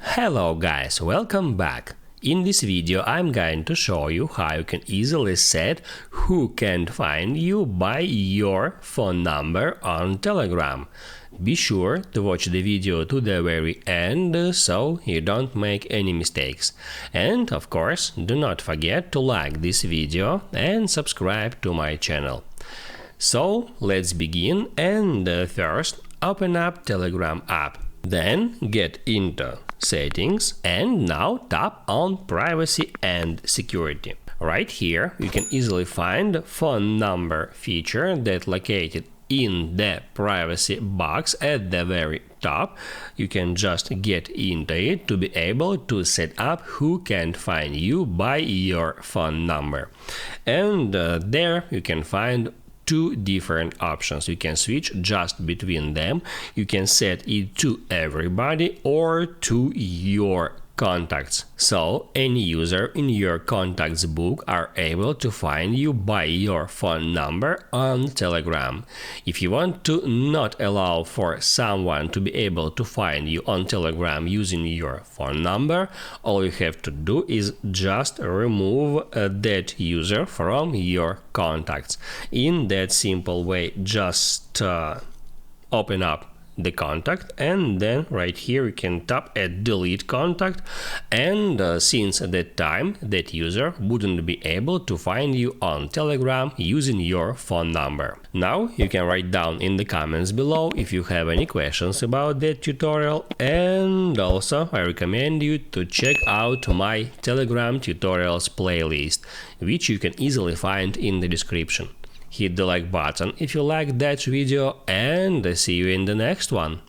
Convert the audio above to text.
Hello guys, welcome back. In this video I'm going to show you how you can easily set who can find you by your phone number on Telegram. Be sure to watch the video to the very end so you don't make any mistakes. And of course, do not forget to like this video and subscribe to my channel. So let's begin, and first open up Telegram app. Then get into Settings and now tap on Privacy and Security. Right here you can easily find phone number feature that located in the privacy box at the very top. You can just get into it to be able to set up who can find you by your phone number. And there you can find two different options. You can switch just between them. You can set it to everybody or to your contacts. So any user in your contacts book are able to find you by your phone number on Telegram. If you want to not allow for someone to be able to find you on Telegram using your phone number, all you have to do is just remove that user from your contacts. In that simple way, just open up the contact, and then right here you can tap at delete contact, and since at that time that user wouldn't be able to find you on Telegram using your phone number. Now you can write down in the comments below if you have any questions about that tutorial, and also I recommend you to check out my Telegram tutorials playlist, which you can easily find in the description. Hit the like button if you like that video, and see you in the next one.